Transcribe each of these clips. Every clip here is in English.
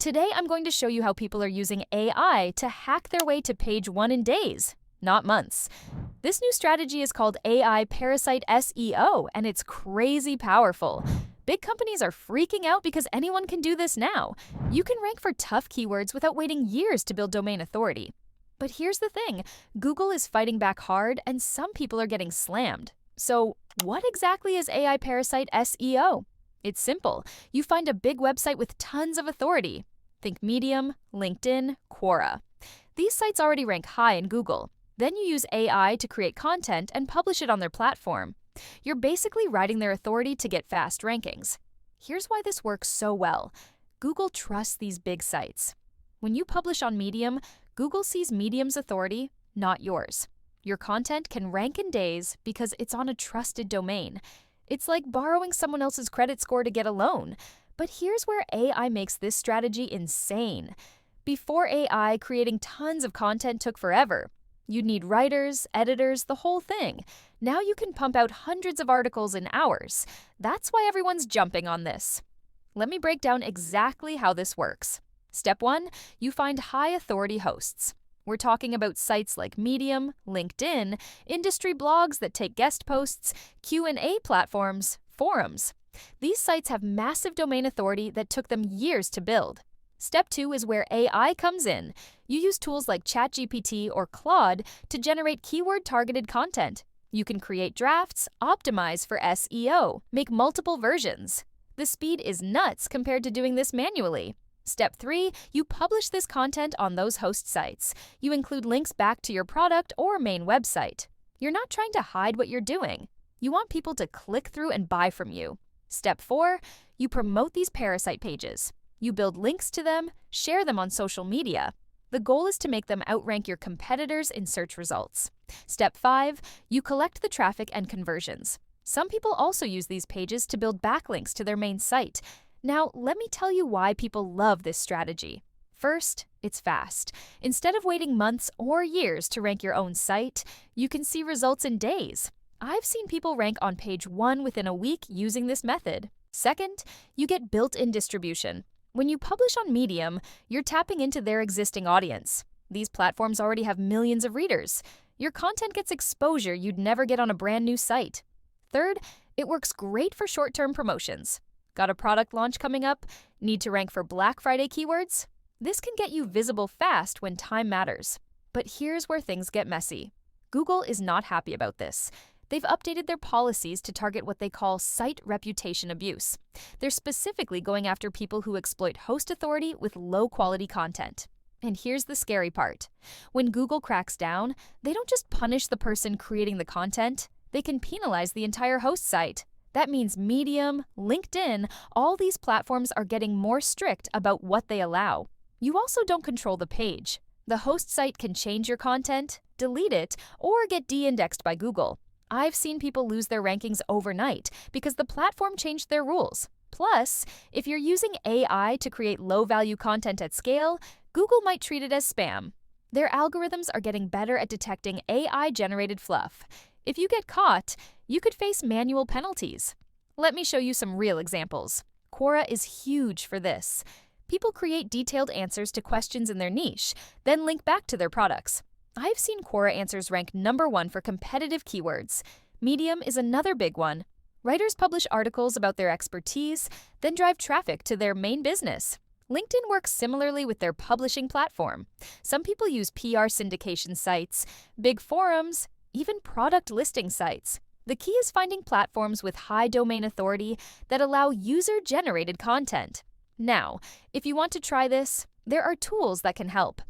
Today, I'm going to show you how people are using AI to hack their way to page 1 in days, not months. This new strategy is called AI Parasite SEO, and it's crazy powerful. Big companies are freaking out because anyone can do this now. You can rank for tough keywords without waiting years to build domain authority. But here's the thing, Google is fighting back hard and some people are getting slammed. So what exactly is AI Parasite SEO? It's simple. You find a big website with tons of authority. Think Medium, LinkedIn, Quora. These sites already rank high in Google. Then you use AI to create content and publish it on their platform. You're basically riding their authority to get fast rankings. Here's why this works so well. Google trusts these big sites. When you publish on Medium, Google sees Medium's authority, not yours. Your content can rank in days because it's on a trusted domain. It's like borrowing someone else's credit score to get a loan. But here's where AI makes this strategy insane. Before AI, creating tons of content took forever. You'd need writers, editors, the whole thing. Now you can pump out hundreds of articles in hours. That's why everyone's jumping on this. Let me break down exactly how this works. Step 1, you find high authority hosts. We're talking about sites like Medium, LinkedIn, industry blogs that take guest posts, Q&A platforms, forums. These sites have massive domain authority that took them years to build. Step 2 is where AI comes in. You use tools like ChatGPT or Claude to generate keyword-targeted content. You can create drafts, optimize for SEO, make multiple versions. The speed is nuts compared to doing this manually. Step 3, you publish this content on those host sites. You include links back to your product or main website. You're not trying to hide what you're doing. You want people to click through and buy from you. Step 4, you promote these parasite pages. You build links to them, share them on social media. The goal is to make them outrank your competitors in search results. Step 5, you collect the traffic and conversions. Some people also use these pages to build backlinks to their main site. Now, let me tell you why people love this strategy. First, it's fast. Instead of waiting months or years to rank your own site, you can see results in days. I've seen people rank on page 1 within a week using this method. Second, you get built-in distribution. When you publish on Medium, you're tapping into their existing audience. These platforms already have millions of readers. Your content gets exposure you'd never get on a brand new site. Third, it works great for short-term promotions. Got a product launch coming up? Need to rank for Black Friday keywords? This can get you visible fast when time matters. But here's where things get messy. Google is not happy about this. They've updated their policies to target what they call site reputation abuse. They're specifically going after people who exploit host authority with low-quality content. And here's the scary part. When Google cracks down, they don't just punish the person creating the content, they can penalize the entire host site. That means Medium, LinkedIn, all these platforms are getting more strict about what they allow. You also don't control the page. The host site can change your content, delete it, or get de-indexed by Google. I've seen people lose their rankings overnight because the platform changed their rules. Plus, if you're using AI to create low-value content at scale, Google might treat it as spam. Their algorithms are getting better at detecting AI-generated fluff. If you get caught, you could face manual penalties. Let me show you some real examples. Quora is huge for this. People create detailed answers to questions in their niche, then link back to their products. I've seen Quora answers rank number 1 for competitive keywords. Medium is another big one. Writers publish articles about their expertise, then drive traffic to their main business. LinkedIn works similarly with their publishing platform. Some people use PR syndication sites, big forums, even product listing sites. The key is finding platforms with high domain authority that allow user-generated content. Now, if you want to try this, there are tools that can help.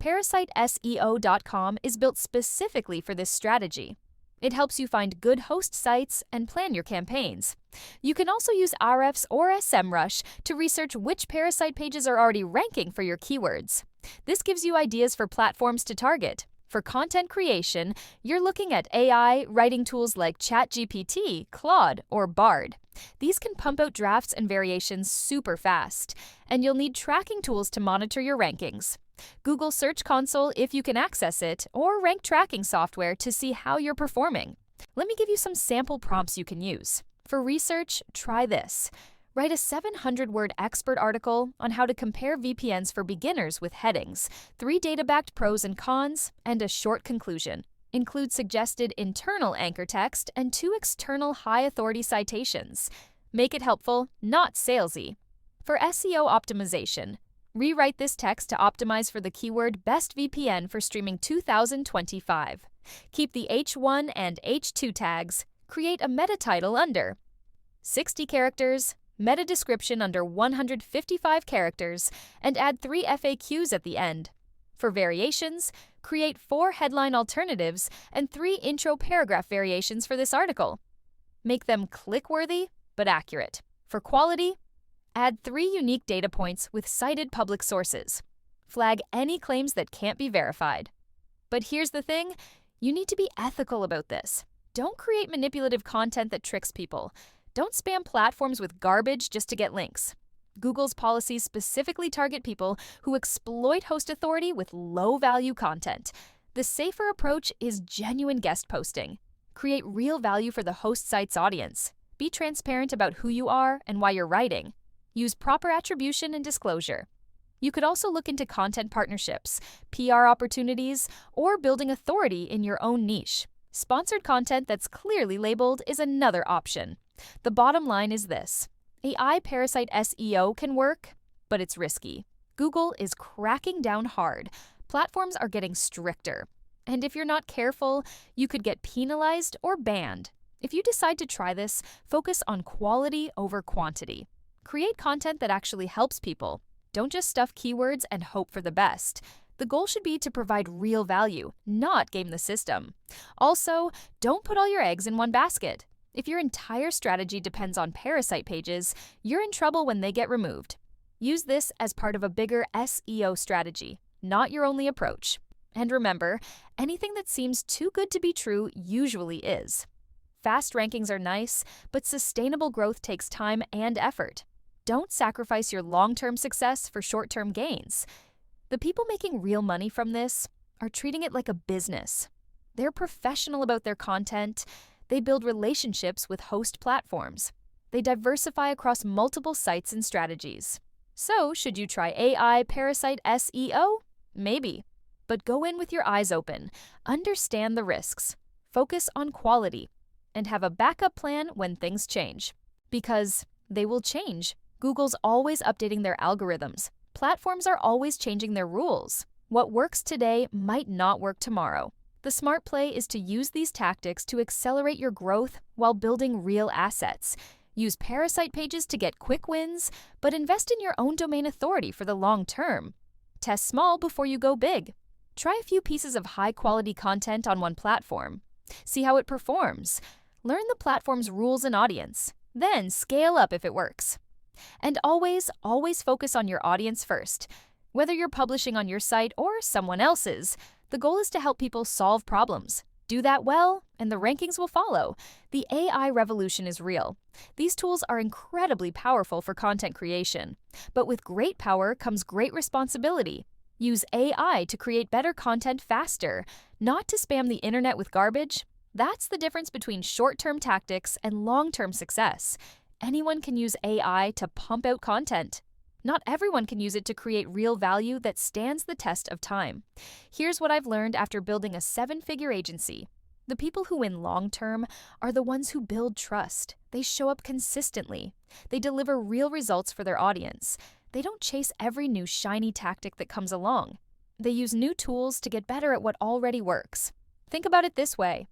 ParasiteSEO.com is built specifically for this strategy. It helps you find good host sites and plan your campaigns. You can also use Ahrefs or SEMrush to research which parasite pages are already ranking for your keywords. This gives you ideas for platforms to target. For content creation, you're looking at AI writing tools like ChatGPT, Claude, or Bard. These can pump out drafts and variations super fast, and you'll need tracking tools to monitor your rankings. Google Search Console if you can access it, or rank tracking software to see how you're performing. Let me give you some sample prompts you can use. For research, try this. Write a 700-word expert article on how to compare VPNs for beginners with headings, 3 data-backed pros and cons, and a short conclusion. Include suggested internal anchor text and 2 external high-authority citations. Make it helpful, not salesy. For SEO optimization, rewrite this text to optimize for the keyword Best VPN for streaming 2025. Keep the H1 and H2 tags. Create a meta title under 60 characters, meta description under 155 characters, and add 3 FAQs at the end. For variations, create 4 headline alternatives and 3 intro paragraph variations for this article. Make them click-worthy but accurate. For quality, add 3 unique data points with cited public sources. Flag any claims that can't be verified. But here's the thing, you need to be ethical about this. Don't create manipulative content that tricks people. Don't spam platforms with garbage just to get links. Google's policies specifically target people who exploit host authority with low-value content. The safer approach is genuine guest posting. Create real value for the host site's audience. Be transparent about who you are and why you're writing. Use proper attribution and disclosure. You could also look into content partnerships, PR opportunities, or building authority in your own niche. Sponsored content that's clearly labeled is another option. The bottom line is this: AI Parasite SEO can work, but it's risky. Google is cracking down hard. Platforms are getting stricter. And if you're not careful, you could get penalized or banned. If you decide to try this, focus on quality over quantity. Create content that actually helps people. Don't just stuff keywords and hope for the best. The goal should be to provide real value, not game the system. Also, don't put all your eggs in one basket. If your entire strategy depends on parasite pages, you're in trouble when they get removed. Use this as part of a bigger SEO strategy, not your only approach. And remember, anything that seems too good to be true usually is. Fast rankings are nice, but sustainable growth takes time and effort. Don't sacrifice your long-term success for short-term gains. The people making real money from this are treating it like a business. They're professional about their content. They build relationships with host platforms. They diversify across multiple sites and strategies. So, should you try AI Parasite SEO? Maybe. But go in with your eyes open. Understand the risks. Focus on quality. And have a backup plan when things change. Because they will change. Google's always updating their algorithms. Platforms are always changing their rules. What works today might not work tomorrow. The smart play is to use these tactics to accelerate your growth while building real assets. Use parasite pages to get quick wins, but invest in your own domain authority for the long term. Test small before you go big. Try a few pieces of high-quality content on one platform. See how it performs. Learn the platform's rules and audience. Then scale up if it works. And always focus on your audience first. Whether you're publishing on your site or someone else's, the goal is to help people solve problems. Do that well, and the rankings will follow. The AI revolution is real. These tools are incredibly powerful for content creation. But with great power comes great responsibility. Use AI to create better content faster, not to spam the internet with garbage. That's the difference between short-term tactics and long-term success. Anyone can use AI to pump out content. Not everyone can use it to create real value that stands the test of time. Here's what I've learned after building a 7-figure agency. The people who win long-term are the ones who build trust. They show up consistently. They deliver real results for their audience. They don't chase every new shiny tactic that comes along. They use new tools to get better at what already works. Think about it this way.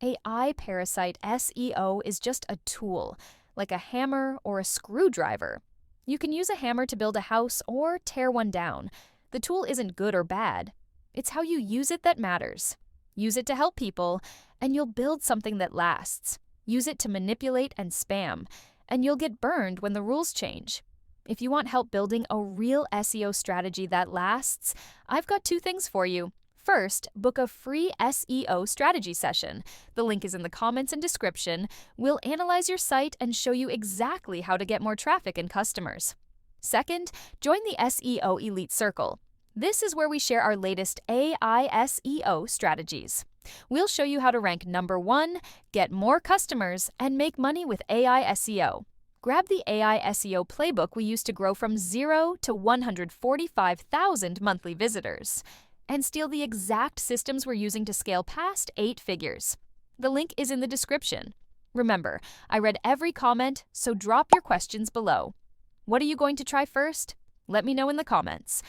AI Parasite SEO is just a tool, like a hammer or a screwdriver. You can use a hammer to build a house or tear one down. The tool isn't good or bad. It's how you use it that matters. Use it to help people, and you'll build something that lasts. Use it to manipulate and spam, and you'll get burned when the rules change. If you want help building a real SEO strategy that lasts, I've got 2 things for you. First, book a free SEO strategy session. The link is in the comments and description. We'll analyze your site and show you exactly how to get more traffic and customers. Second, join the SEO Elite Circle. This is where we share our latest AI SEO strategies. We'll show you how to rank number 1, get more customers, and make money with AI SEO. Grab the AI SEO playbook we used to grow from 0 to 145,000 monthly visitors, and steal the exact systems we're using to scale past 8 figures. The link is in the description. Remember, I read every comment, so drop your questions below. What are you going to try first? Let me know in the comments.